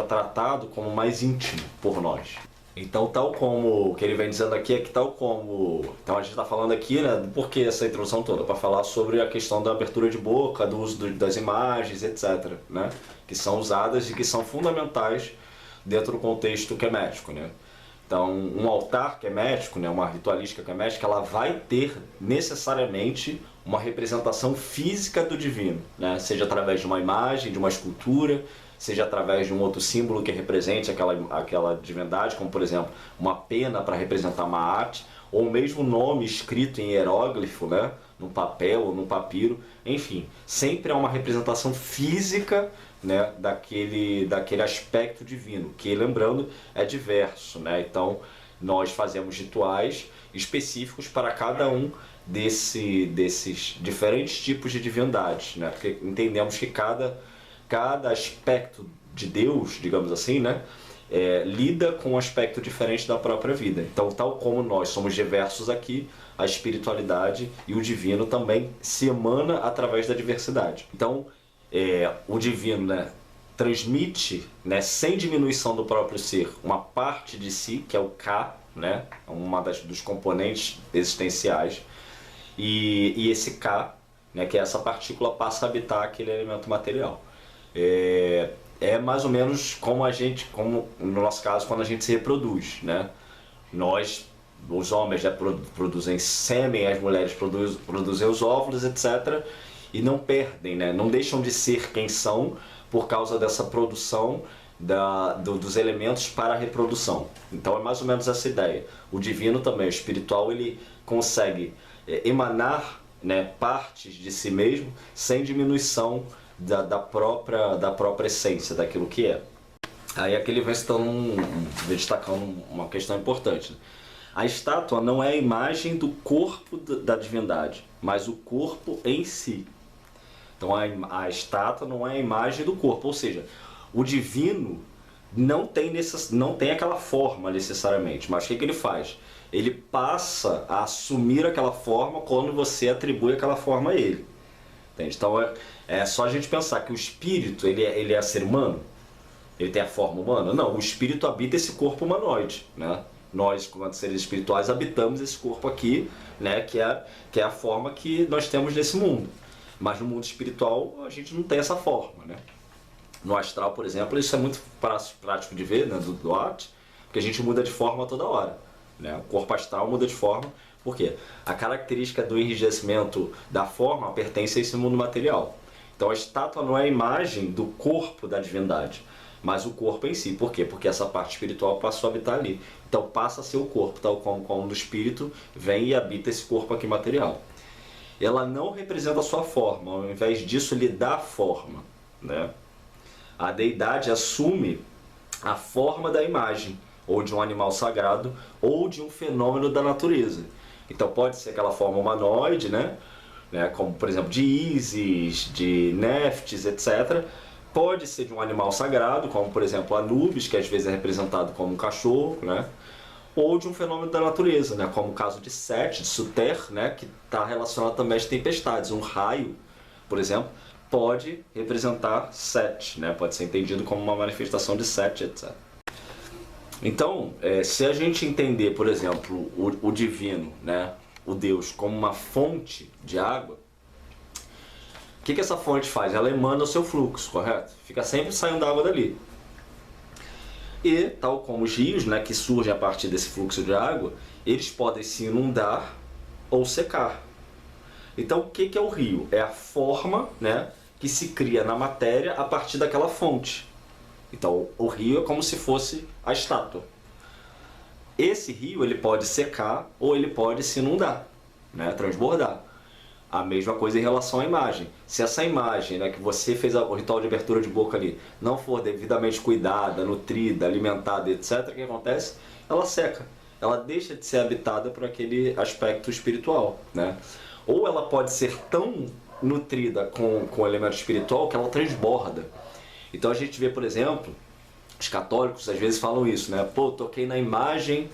tratado como mais íntimo por nós. Então, tal como o que ele vem dizendo aqui é que então a gente está falando aqui, né, por que essa introdução toda? Para falar sobre a questão da abertura de boca, do uso das imagens, etc., né, que são usadas e que são fundamentais dentro do contexto quemético, né? Então, um altar quemético, né, uma ritualística quemética, ela vai ter necessariamente uma representação física do divino, né? Seja através de uma imagem, de uma escultura, seja através de um outro símbolo que represente aquela divindade, como por exemplo uma pena para representar Maat, ou mesmo nome escrito em hieróglifo, né, num papel ou num papiro, enfim, sempre há uma representação física, né, daquele aspecto divino, que, lembrando, é diverso, né? Então nós fazemos rituais específicos para cada um desses diferentes tipos de divindades, né? Porque entendemos que cada aspecto de Deus, digamos assim, né, lida com um aspecto diferente da própria vida. Então, tal como nós somos diversos aqui, a espiritualidade e o divino também se emana através da diversidade. Então, o divino, né, transmite, né, sem diminuição do próprio ser, uma parte de si, que é o Ka, né, dos componentes existenciais, e esse Ka, né, que é essa partícula, passa a habitar aquele elemento material. É mais ou menos como no nosso caso, quando a gente se reproduz, né? Os homens já produzem sêmen, as mulheres produzem os óvulos, etc. E não perdem, né? Não deixam de ser quem são por causa dessa produção dos elementos para a reprodução. Então é mais ou menos essa ideia. O divino também, o espiritual, ele consegue emanar, né, partes de si mesmo sem diminuição da própria essência, daquilo que é. Aí aqui ele vem destacando uma questão importante, né? A estátua não é a imagem do corpo da divindade, mas o corpo em si. Então a estátua não é a imagem do corpo, ou seja, o divino não tem aquela forma necessariamente, mas o que ele faz? Ele passa a assumir aquela forma quando você atribui aquela forma a ele. Entende? Então é só a gente pensar que o espírito ele é ser humano, ele tem a forma humana? Não, o espírito habita esse corpo humanoide, né? Nós, quanto seres espirituais, habitamos esse corpo aqui, né, que é a forma que nós temos nesse mundo. Mas no mundo espiritual a gente não tem essa forma, né? No astral, por exemplo, isso é muito prático de ver, né, do arte, porque a gente muda de forma toda hora, né? O corpo astral muda de forma, porque a característica do enrijecimento da forma pertence a esse mundo material. Então a estátua não é a imagem do corpo da divindade, mas o corpo em si. Por quê? Porque essa parte espiritual passou a habitar ali. Então passa a ser o corpo, tal como o espírito vem e habita esse corpo aqui material. Ela não representa a sua forma, ao invés disso lhe dá forma, né? A deidade assume a forma da imagem, ou de um animal sagrado, ou de um fenômeno da natureza. Então pode ser aquela forma humanoide, né? Como por exemplo de Ísis, de Neftis, etc. Pode ser de um animal sagrado, como por exemplo Anubis, que às vezes é representado como um cachorro, né? Ou de um fenômeno da natureza, né? Como o caso de Set, de Suter, né? Que está relacionado também às tempestades. Um raio, por exemplo, pode representar Set, né? Pode ser entendido como uma manifestação de Set, etc. Então, se a gente entender, por exemplo, o divino, né? O Deus, como uma fonte de água, o que essa fonte faz? Ela emana o seu fluxo, correto? Fica sempre saindo água dali. E, tal como os rios, né, que surgem a partir desse fluxo de água, eles podem se inundar ou secar. Então, o que é o rio? É a forma, né, que se cria na matéria a partir daquela fonte. Então, o rio é como se fosse a estátua. Esse rio ele pode secar ou ele pode se inundar, né, transbordar. A mesma coisa em relação à imagem. Se essa imagem, né, que você fez o ritual de abertura de boca ali, não for devidamente cuidada, nutrida, alimentada, etc., o que acontece? Ela seca. Ela deixa de ser habitada por aquele aspecto espiritual, né? Ou ela pode ser tão nutrida com o elemento espiritual que ela transborda. Então a gente vê, por exemplo, os católicos às vezes falam isso, né? Pô, toquei na imagem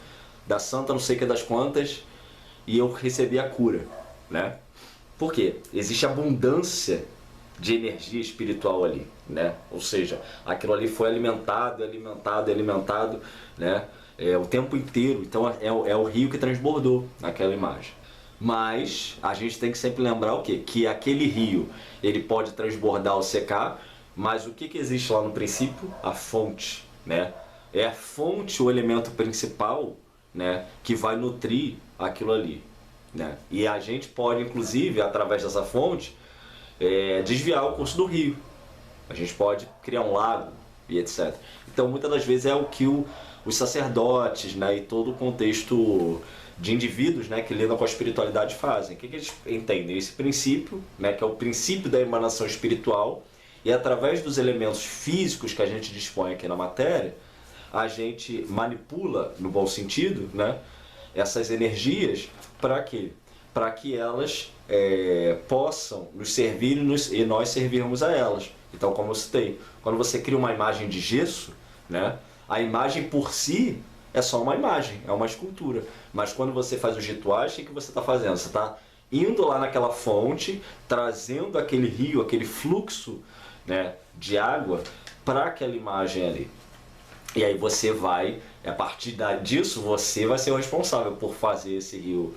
da santa não sei o que das quantas e eu recebi a cura, né? Por quê? Existe abundância de energia espiritual ali, né? Ou seja, aquilo ali foi alimentado, né? O tempo inteiro. Então é o rio que transbordou naquela imagem. Mas a gente tem que sempre lembrar o quê? Que aquele rio ele pode transbordar ou secar, mas o que existe lá no princípio? A fonte, né? é a fonte, o elemento principal, né, que vai nutrir aquilo ali, né? E a gente pode, inclusive, através dessa fonte, desviar o curso do rio. A gente pode criar um lago e etc. Então, muitas das vezes é o que os sacerdotes, né, e todo o contexto de indivíduos, né, que lidam com a espiritualidade fazem. O que eles entendem? Esse princípio, né, que é o princípio da emanação espiritual, e através dos elementos físicos que a gente dispõe aqui na matéria, a gente manipula, no bom sentido, né, essas energias para quê? Para que elas possam nos servir e nós servirmos a elas. Então, como eu citei, quando você cria uma imagem de gesso, né, a imagem por si é só uma imagem, é uma escultura. Mas quando você faz os rituais, o que você está fazendo? Você está indo lá naquela fonte, trazendo aquele rio, aquele fluxo, né, de água para aquela imagem ali. E aí você vai, a partir disso, você vai ser o responsável por fazer esse rio,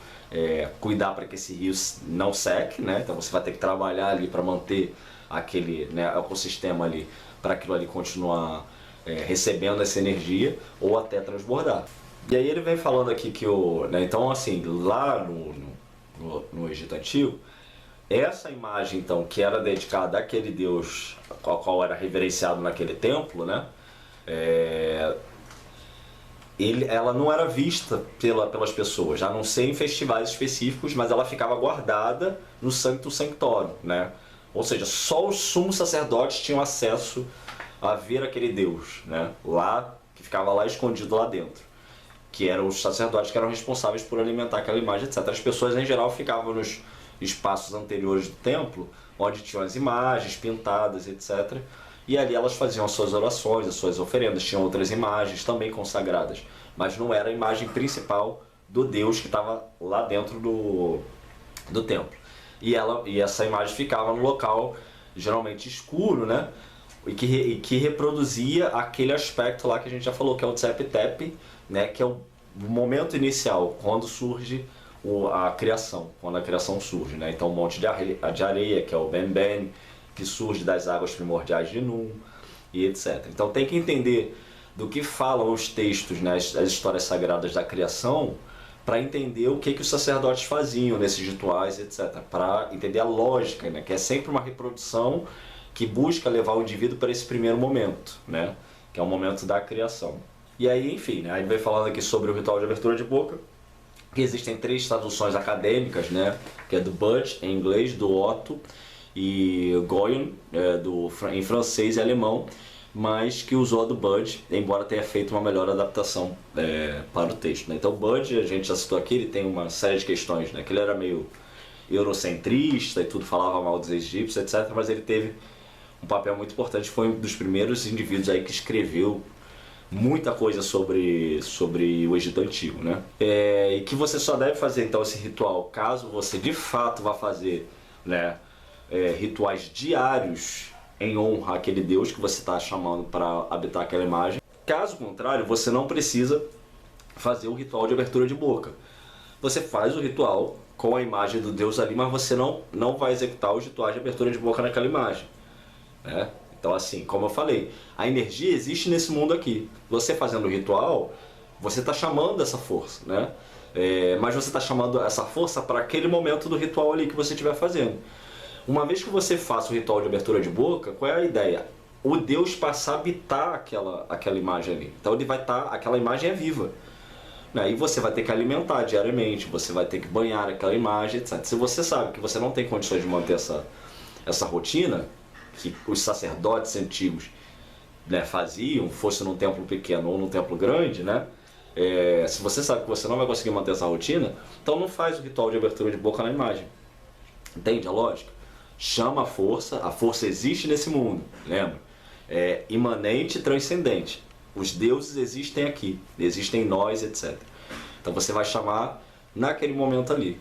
cuidar para que esse rio não seque, né? Então você vai ter que trabalhar ali para manter aquele, né, ecossistema ali, para aquilo ali continuar recebendo essa energia ou até transbordar. E aí ele vem falando aqui que né, então assim, lá no Egito Antigo, essa imagem então que era dedicada àquele deus ao qual era reverenciado naquele templo, né? Ela não era vista pelas pessoas, a não ser em festivais específicos, mas ela ficava guardada no Sanctum Sanctorum, né? Ou seja, só os sumos sacerdotes tinham acesso a ver aquele Deus, né? Lá, que ficava lá escondido lá dentro, que eram os sacerdotes que eram responsáveis por alimentar aquela imagem, etc. As pessoas em geral ficavam nos espaços anteriores do templo, onde tinham as imagens pintadas, etc. E ali elas faziam as suas orações, as suas oferendas, tinham outras imagens também consagradas, mas não era a imagem principal do Deus que estava lá dentro do templo. E essa imagem ficava no local geralmente escuro, né? E que reproduzia aquele aspecto lá que a gente já falou, que é o Tsep-Tepi, né? Que é o momento inicial, quando surge a criação, quando a criação surge, né? Então o monte de areia, que é o Ben-Ben, que surge das águas primordiais de Num, e etc. Então tem que entender do que falam os textos, né? As histórias sagradas da criação, para entender o que os sacerdotes faziam nesses rituais, etc. Para entender a lógica, né? Que é sempre uma reprodução que busca levar o indivíduo para esse primeiro momento, né? Que é o momento da criação. E aí, enfim, né? Aí vai falando aqui sobre o ritual de abertura de boca, que existem 3 traduções acadêmicas, né? Que é do Bud, em inglês, do Otto, e Goyen, em francês e alemão, mas que usou a do Bud, embora tenha feito uma melhor adaptação para o texto, né? Então o Bud, a gente já citou aqui, ele tem uma série de questões, né? Que ele era meio eurocentrista e tudo, falava mal dos egípcios, etc. Mas ele teve um papel muito importante, foi um dos primeiros indivíduos aí que escreveu muita coisa sobre o Egito Antigo, né? E que você só deve fazer então esse ritual caso você de fato vá fazer, né, rituais diários em honra àquele Deus que você está chamando para habitar aquela imagem. Caso contrário, você não precisa fazer o ritual de abertura de boca. Você faz o ritual com a imagem do Deus ali, mas você não vai executar os rituais de abertura de boca naquela imagem, né? Então assim, como eu falei, a energia existe nesse mundo aqui. Você fazendo o ritual, você está chamando essa força, né? Mas você está chamando essa força para aquele momento do ritual ali que você estiver fazendo. Uma vez que você faça o ritual de abertura de boca, qual é a ideia? O Deus passa a habitar aquela imagem ali. Então ele vai estar, aquela imagem é viva, né? E você vai ter que alimentar diariamente, você vai ter que banhar aquela imagem, etc. Se você sabe que você não tem condições de manter essa rotina, que os sacerdotes antigos, né, faziam, fosse num templo pequeno ou num templo grande, né? Se você sabe que você não vai conseguir manter essa rotina, então não faz o ritual de abertura de boca na imagem. Entende a lógica? Chama a força existe nesse mundo, lembra? É imanente e transcendente. Os deuses existem aqui, existem em nós, etc. Então você vai chamar naquele momento ali.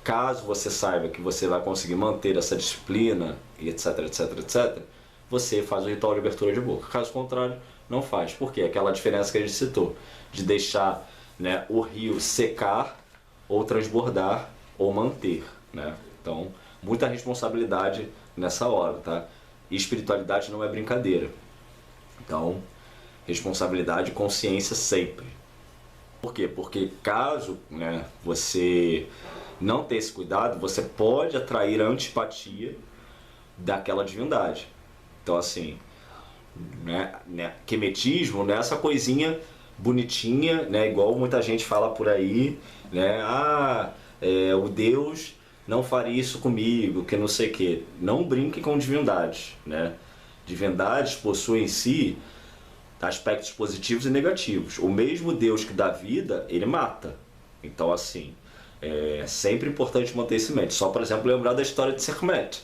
Caso você saiba que você vai conseguir manter essa disciplina, e etc, etc, etc, você faz o ritual de abertura de boca. Caso contrário, não faz. Por quê? Aquela diferença que a gente citou, de deixar, né, o rio secar, ou transbordar, ou manter, né? Então, muita responsabilidade nessa hora, tá? E espiritualidade não é brincadeira. Então, responsabilidade e consciência sempre. Por quê? Porque caso, né, você não ter esse cuidado, você pode atrair a antipatia daquela divindade. Então assim, quemetismo não é essa coisinha bonitinha, né, igual muita gente fala por aí, né, o Deus não faria isso comigo, que não sei o que. Não brinque com divindades, né? Divindades possuem em si aspectos positivos e negativos. O mesmo Deus que dá vida, ele mata. Então assim, é sempre importante manter isso em mente. Só, por exemplo, lembrar da história de Sekhmet.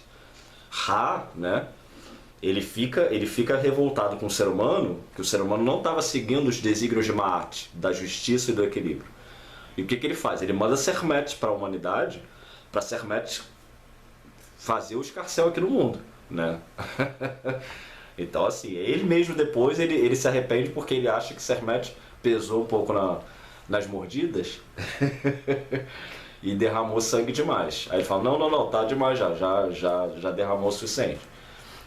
Ra, né? Ele fica revoltado com o ser humano, que o ser humano não estava seguindo os desígnios de Ma'at, da justiça e do equilíbrio. E o que ele faz? Ele manda Sekhmet para a humanidade, para Sekhmet fazer o escarcéu aqui no mundo, né? Então assim, ele mesmo depois ele se arrepende porque ele acha que Sekhmet pesou um pouco nas mordidas e derramou sangue demais. Aí ele fala, não, tá demais já derramou o suficiente.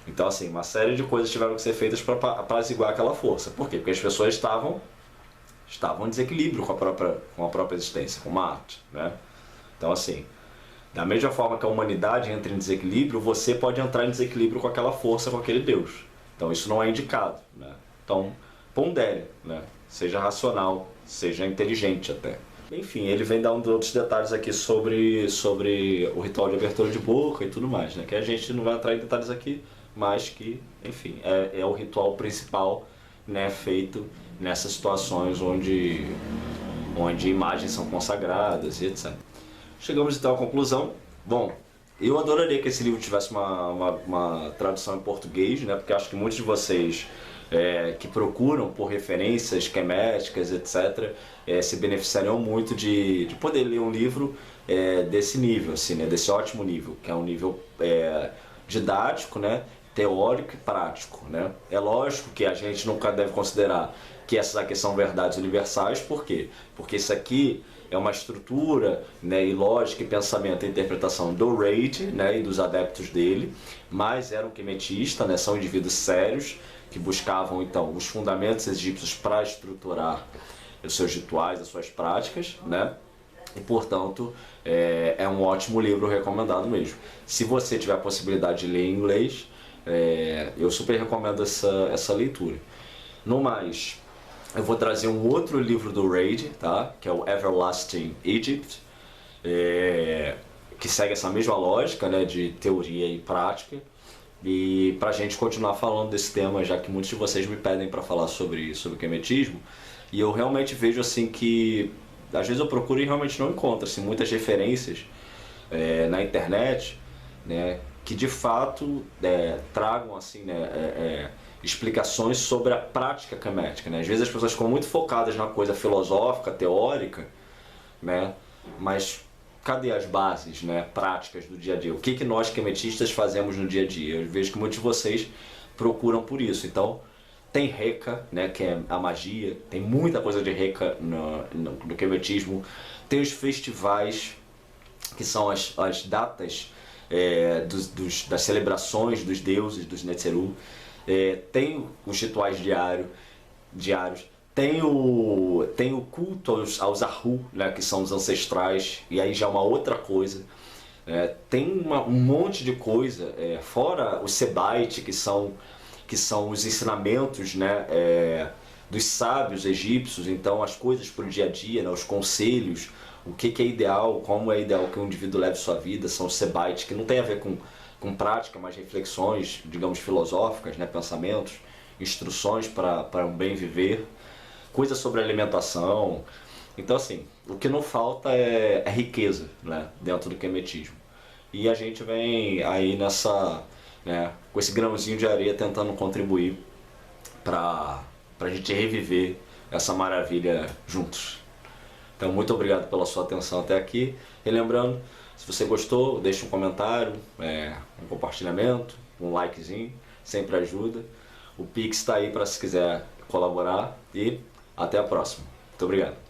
Então assim, uma série de coisas tiveram que ser feitas para apaziguar aquela força. Por quê? Porque as pessoas estavam em desequilíbrio com a própria existência, com uma arte, né? Então assim, da mesma forma que a humanidade entra em desequilíbrio, você pode entrar em desequilíbrio com aquela força, com aquele Deus. Então isso não é indicado, né? Então pondere, né? Seja racional, seja inteligente até. Enfim, ele vem dar outros detalhes aqui sobre o ritual de abertura de boca e tudo mais, né? Que a gente não vai entrar em detalhes aqui, mas que, enfim, é o ritual principal, né, feito nessas situações onde imagens são consagradas e etc. Chegamos então à conclusão. Bom, eu adoraria que esse livro tivesse uma tradução em português, né, porque acho que muitos de vocês que procuram por referências queméticas, etc., se beneficiariam muito de poder ler um livro desse nível, assim, né, desse ótimo nível, que é um nível didático, né, teórico e prático, né? É lógico que a gente nunca deve considerar que essas aqui são verdades universais. Por quê? Porque isso aqui é uma estrutura, né, e lógica e pensamento e interpretação do Reid, né, e dos adeptos dele, mas era um quemetista, né, são indivíduos sérios que buscavam então os fundamentos egípcios para estruturar os seus rituais, as suas práticas, né? E portanto é um ótimo livro, recomendado mesmo. Se você tiver a possibilidade de ler em inglês, eu super recomendo essa leitura. No mais, eu vou trazer um outro livro do Reid, tá? Que é o Everlasting Egypt, que segue essa mesma lógica, né, de teoria e prática, e pra gente continuar falando desse tema, já que muitos de vocês me pedem para falar sobre quemetismo, e eu realmente vejo assim que às vezes eu procuro e realmente não encontro assim, muitas referências na internet, né, que de fato tragam assim, né, explicações sobre a prática quemética, né? Às vezes as pessoas ficam muito focadas na coisa filosófica, teórica, né? Mas cadê as bases, né, práticas do dia a dia? O que nós quemetistas fazemos no dia a dia? Eu vejo que muitos de vocês procuram por isso. Então tem Reca, né, que é a magia, tem muita coisa de Reca no quemetismo. Tem os festivais, que são as datas das celebrações dos deuses, dos Netzeru. Tem os rituais diários, tem o culto aos Ahu, né, que são os ancestrais, e aí já é uma outra coisa. Tem um monte de coisa, fora o Sebait, que são os ensinamentos, né, dos sábios egípcios, então as coisas para o dia a dia, né, os conselhos, o que é ideal, como é ideal que um indivíduo leve sua vida, são os Sebait, que não tem a ver com prática, mas reflexões, digamos, filosóficas, né, pensamentos, instruções para um bem viver, coisas sobre alimentação. Então assim, o que não falta é riqueza, né, dentro do quemetismo. E a gente vem aí né, com esse grãozinho de areia tentando contribuir para a gente reviver essa maravilha juntos. Então muito obrigado pela sua atenção até aqui. E lembrando, se você gostou, deixe um comentário, um compartilhamento, um likezinho, sempre ajuda. O Pix está aí para se quiser colaborar e até a próxima. Muito obrigado.